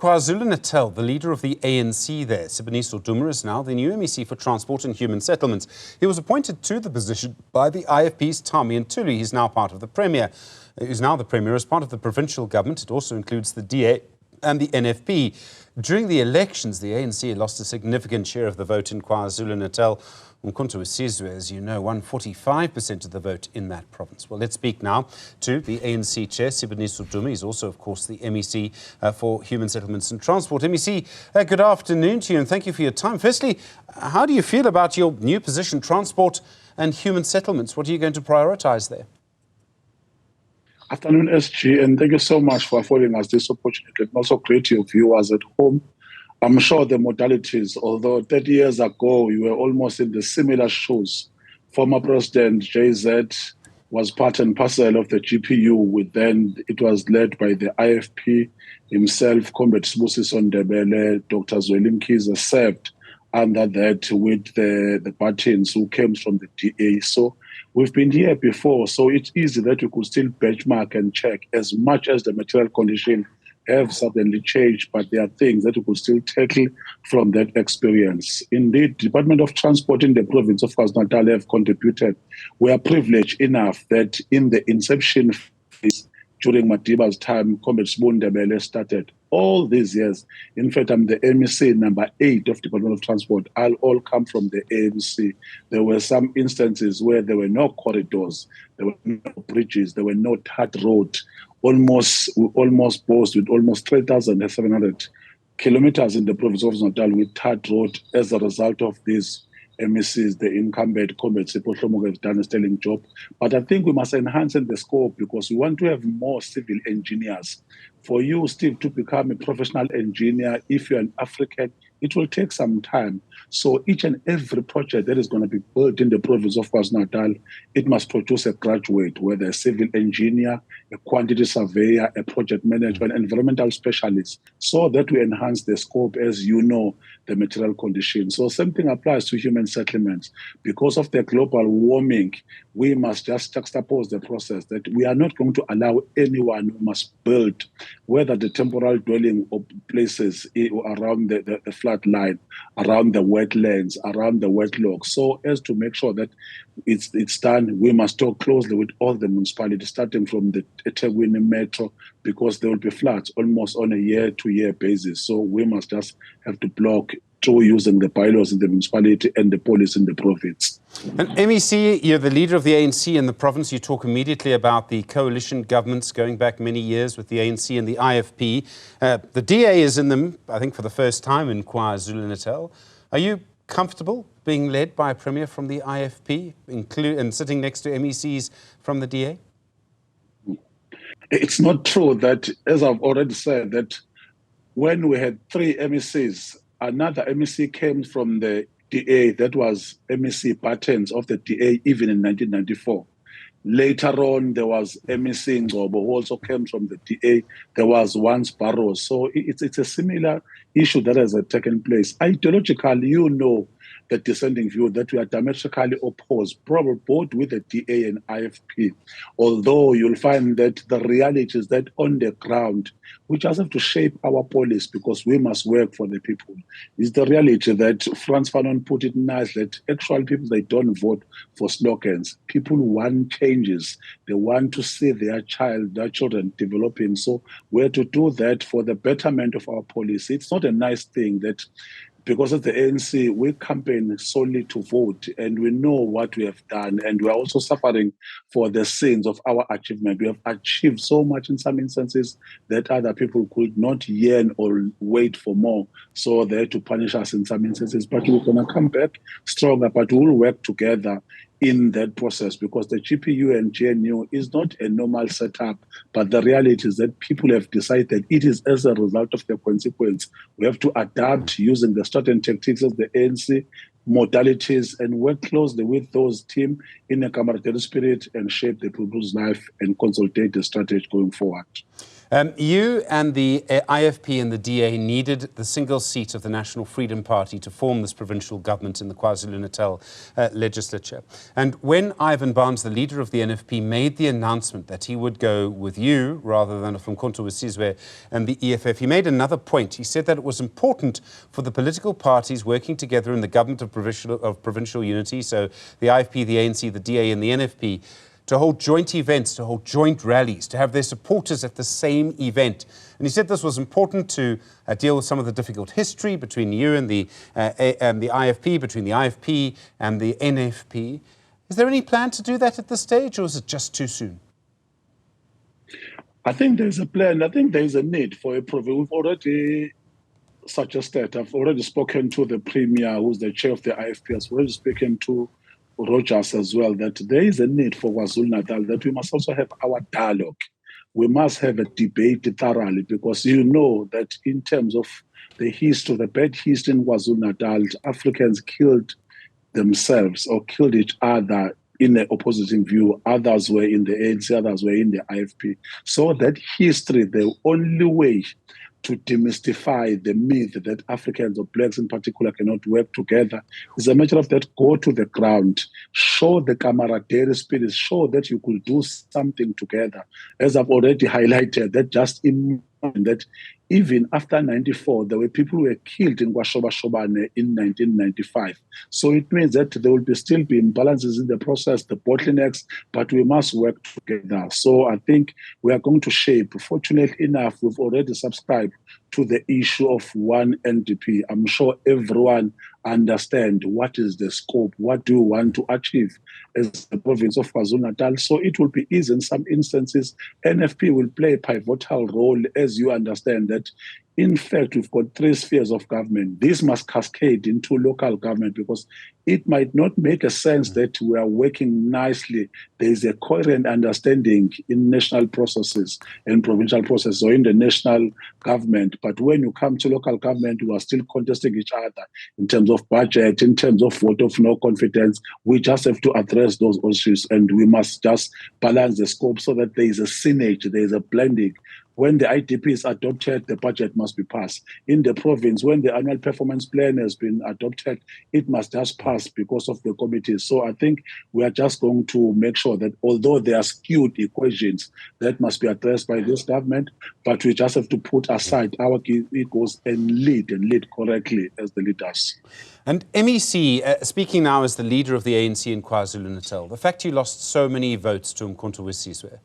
KwaZulu-Natal, the leader of the ANC there, Siboniso Duma, is now the new MEC for Transport and Human Settlements. He was appointed to the position by the IFP's Tommy Ntuli. He's now part of the Premier. He's now the Premier as part of the provincial government. It also includes the DA and the NFP. During the elections, the ANC lost a significant share of the vote in KwaZulu-Natal. Umkhonto Wesizwe, as you know, won 45% of the vote in that province. Well, let's speak now to the ANC chair, Siboniso Duma. He's also, of course, the MEC for Human Settlements and Transport. MEC, good afternoon to you and thank you for your time. Firstly, how do you feel about your new position, transport and human settlements? What are you going to prioritise there? Afternoon, SG, and thank you so much for affording us this opportunity. And also great to your viewers at home. I'm sure the modalities, although 30 years ago, you were almost in the similar shoes. Former President JZ was part and parcel of the GPU. Then it was led by the IFP himself, Comrade Siboniso Duma. Dr. Zweli Mkhize served under that with the Buttons who came from the DA. So we've been here before, so it's easy that we could still benchmark and check as much as the material condition have suddenly changed, but there are things that we could still tackle from that experience. Indeed, Department of Transport in the province of KwaZulu-Natal have contributed. We are privileged enough that in the inception phase, during Madiba's time, Comrade Siboniso Duma started all these years. In fact, I'm the MEC number 8 of Department of Transport. I'll all come from the ANC. There were some instances where there were no corridors, there were no bridges, there were no tarred road. We almost boast with almost 3,700 kilometers in the province of Natal with tarred road as a result of these MECs. The incumbent Comrade Sipho has done a sterling job. But I think we must enhance the scope because we want to have more civil engineers. For you, Steve, to become a professional engineer, if you're an African, it will take some time. So each and every project that is going to be built in the province of KwaZulu-Natal, it must produce a graduate, whether a civil engineer, a quantity surveyor, a project manager, an environmental specialist, so that we enhance the scope, as you know, the material conditions. So same thing applies to human settlements. Because of the global warming, we must just juxtapose the process that we are not going to allow anyone who must build, whether the temporal dwelling or places around the flood line, around the wetlands, around the wetlogs, so as to make sure that it's done. We must talk closely with all the municipalities, starting from the eThekwini Metro, because there will be floods almost on a year-to-year basis. So we must just have to block through using the bylaws in the municipality and the police in the province. And MEC, you're the leader of the ANC in the province. You talk immediately about the coalition governments going back many years with the ANC and the IFP. The DA is in them, I think, for the first time in KwaZulu-Natal. Are you comfortable being led by a Premier from the IFP, and sitting next to MECs from the DA? It's not true that, as I've already said, that when we had 3 MECs, another MEC came from the DA, that was MEC Buttons of the DA, even in 1994. Later on, there was MEC Ngobo, who also came from the DA. There was once Barrows. So it's a similar issue that has taken place. Ideologically, you know, the dissenting view that we are diametrically opposed, probably both with the DA and IFP. Although you'll find that the reality is that on the ground, we just have to shape our policy because we must work for the people. It's the reality that Frans Fanon put it nice, that actual people, they don't vote for slogans. People want changes. They want to see their children developing. So we're to do that for the betterment of our policy. It's not a nice thing that because of the ANC, we campaign solely to vote, and we know what we have done, and we are also suffering for the sins of our achievement. We have achieved so much in some instances that other people could not yearn or wait for more, so they're to punish us in some instances. But we're going to come back stronger, but we'll work together in that process, because the GPU and GNU is not a normal setup, but the reality is that people have decided it is as a result of the consequence. We have to adapt using the certain tactics of the ANC, modalities, and work closely with those teams in a camaraderie spirit and shape the people's life and consolidate the strategy going forward. You and the IFP and the DA needed the single seat of the National Freedom Party to form this provincial government in the KwaZulu-Natal legislature. And when Ivan Barnes, the leader of the NFP, made the announcement that he would go with you rather than from Umkhonto we Sizwe and the EFF, he made another point. He said that it was important for the political parties working together in the government of provincial unity, so the IFP, the ANC, the DA and the NFP, to hold joint events, to hold joint rallies, to have their supporters at the same event. And he said this was important to deal with some of the difficult history between you and the IFP, between the IFP and the NFP. Is there any plan to do that at this stage, or is it just too soon? I think there's a plan. I think there's a need for a provincial. We've already suggested, I've already spoken to the Premier, who's the chair of the IFP, I've already spoken to Rogers as well, that there is a need for KwaZulu-Natal, that we must also have our dialogue. We must have a debate thoroughly, because you know that in terms of the history, the bad history in KwaZulu-Natal, Africans killed themselves or killed each other in the opposing view. Others were in the ANC, others were in the IFP. So that history, the only way to demystify the myth that Africans or blacks in particular cannot work together is a matter of that. Go to the ground, show the camaraderie spirit, show that you could do something together. As I've already highlighted, that just imagine that even after 94, there were people who were killed in KwaShoba-Shobane in 1995. So it means that there will still be imbalances in the process, the bottlenecks, but we must work together. So I think we are going to shape. Fortunately enough, we've already subscribed to the issue of one NDP. I'm sure everyone understands what is the scope, what do you want to achieve as the province of KwaZulu-Natal. So it will be easy in some instances. NFP will play a pivotal role, as you understand that. In fact, we've got 3 spheres of government. This must cascade into local government, because it might not make a sense that we are working nicely. There is a coherent understanding in national processes and provincial processes, or in the national government. But when you come to local government, we are still contesting each other in terms of budget, in terms of vote of no confidence. We just have to address those issues, and we must just balance the scope so that there is a synergy, there is a blending. When the IDP is adopted, the budget must be passed. In the province, when the annual performance plan has been adopted, it must just pass because of the committees. So I think we are just going to make sure that although there are skewed equations that must be addressed by this government, but we just have to put aside our egos and lead correctly as the leaders. And MEC, speaking now as the leader of the ANC in KwaZulu-Natal, the fact you lost so many votes to Umkhonto we Sizwe,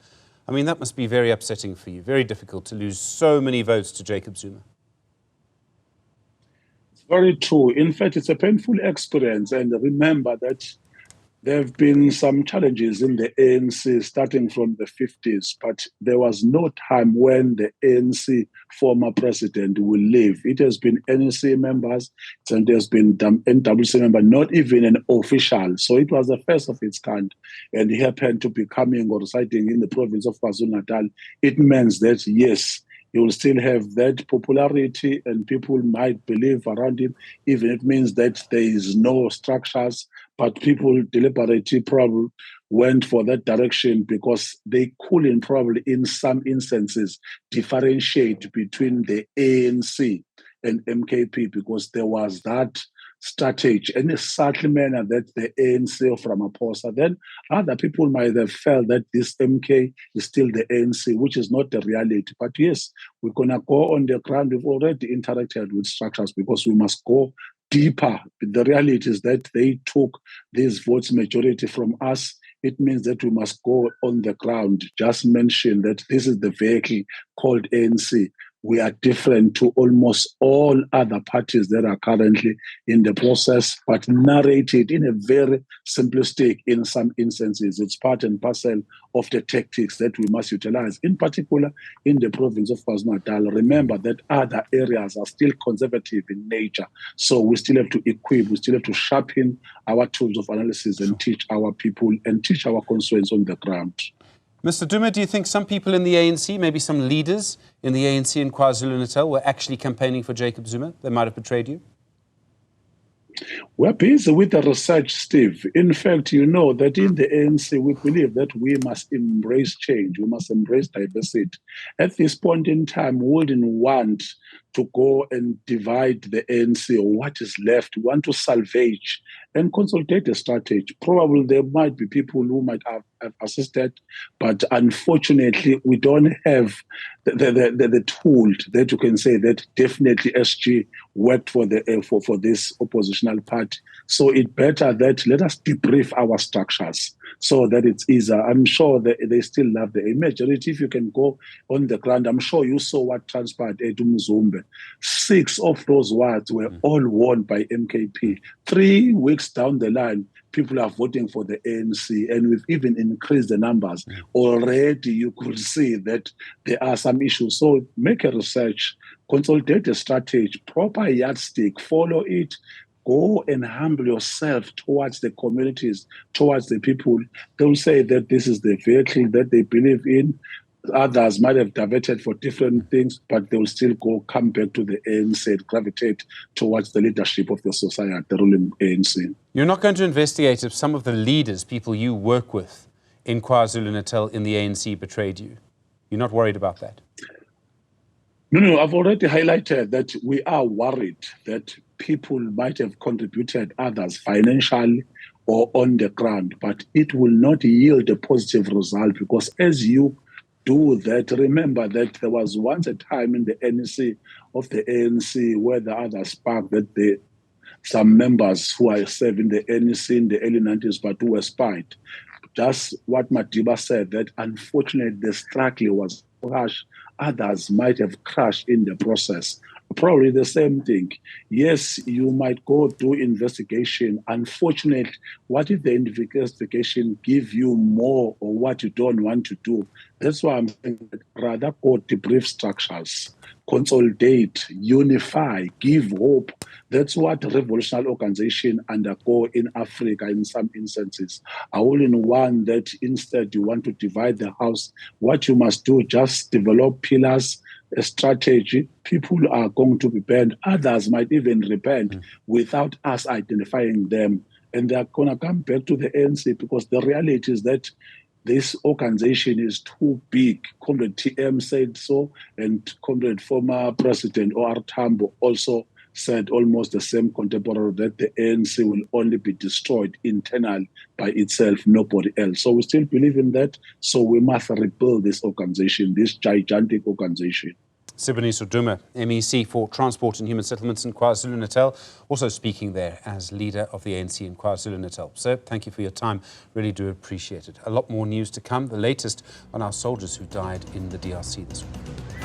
I mean, that must be very upsetting for you, very difficult to lose so many votes to Jacob Zuma. It's very true. In fact, it's a painful experience. And remember that there have been some challenges in the ANC starting from the 50s, but there was no time when the ANC former president will leave. It has been NEC members and there's been NWC member, not even an official. So it was the first of its kind. And he happened to be coming or residing in the province of KwaZulu-Natal. It means that, yes, he will still have that popularity and people might believe around him, even it means that there is no structures, but people deliberately probably went for that direction because they couldn't probably in some instances differentiate between the ANC and MKP, because there was that strategy in a subtle manner that the ANC of Ramaphosa, then other people might have felt that this MK is still the ANC, which is not the reality. But yes, we're going to go on the ground. We've already interacted with structures because we must go deeper. The reality is that they took these votes majority from us. It means that we must go on the ground. Just mention that this is the vehicle called ANC. We are different to almost all other parties that are currently in the process, but narrated in a very simplistic, in some instances. It's part and parcel of the tactics that we must utilize, in particular in the province of KwaZulu-Natal. Remember that other areas are still conservative in nature. So we still have to equip, we still have to sharpen our tools of analysis and teach our people and teach our constituents on the ground. Mr. Duma, do you think some people in the ANC, maybe some leaders in the ANC in KwaZulu-Natal, were actually campaigning for Jacob Zuma? They might have betrayed you? We're busy with the research, Steve. In fact, you know that in the ANC, we believe that we must embrace change. We must embrace diversity. At this point in time, we wouldn't want to go and divide the ANC or what is left. We want to salvage and consolidate a strategy. Probably there might be people who might have assisted, but unfortunately, we don't have the tool that you can say that definitely SG worked for this oppositional party. So it's better that let us debrief our structures so that it's easier. I'm sure that they still love the majority. If you can go on the ground, I'm sure you saw what transpired at Mzumbe. 6 of those wards were all won by MKP. 3 weeks down the line, people are voting for the ANC, and we've even increased the numbers. Already you could see that there are some issues. So make a research, consolidate a strategy, proper yardstick, follow it, go and humble yourself towards the communities, towards the people. Don't say that this is the vehicle that they believe in. Others might have diverted for different things, but they will still come back to the ANC and gravitate towards the leadership of the society, the ruling ANC. You're not going to investigate if some of the leaders, people you work with in KwaZulu-Natal in the ANC, betrayed you? You're not worried about that? No, I've already highlighted that we are worried that people might have contributed, others financially or on the ground, but it will not yield a positive result because as you do that, remember that there was once a time in the NEC of the ANC where the others sparked that some members who are serving the NEC in the early 90s but who were spied. Just what Madiba said, that unfortunately the struggle was harsh. Others might have crashed in the process. Probably the same thing. Yes, you might go do investigation. Unfortunately, what if the investigation give you more or what you don't want to do? That's why I'm saying that rather go debrief structures, consolidate, unify, give hope. That's what revolutionary organizations undergo in Africa in some instances. I only want that instead you want to divide the house. What you must do, just develop pillars, a strategy. People are going to be banned. Others might even repent without us identifying them. And they're going to come back to the ANC because the reality is that this organization is too big. Comrade TM said so, and Comrade former President O.R. Tambo also said almost the same contemporary that the ANC will only be destroyed internally by itself, nobody else. So we still believe in that. So we must rebuild this organization, this gigantic organization. Siboniso Duma, MEC for Transport and Human Settlements in KwaZulu-Natal, also speaking there as leader of the ANC in KwaZulu-Natal. Sir, thank you for your time. Really do appreciate it. A lot more news to come, the latest on our soldiers who died in the DRC this week.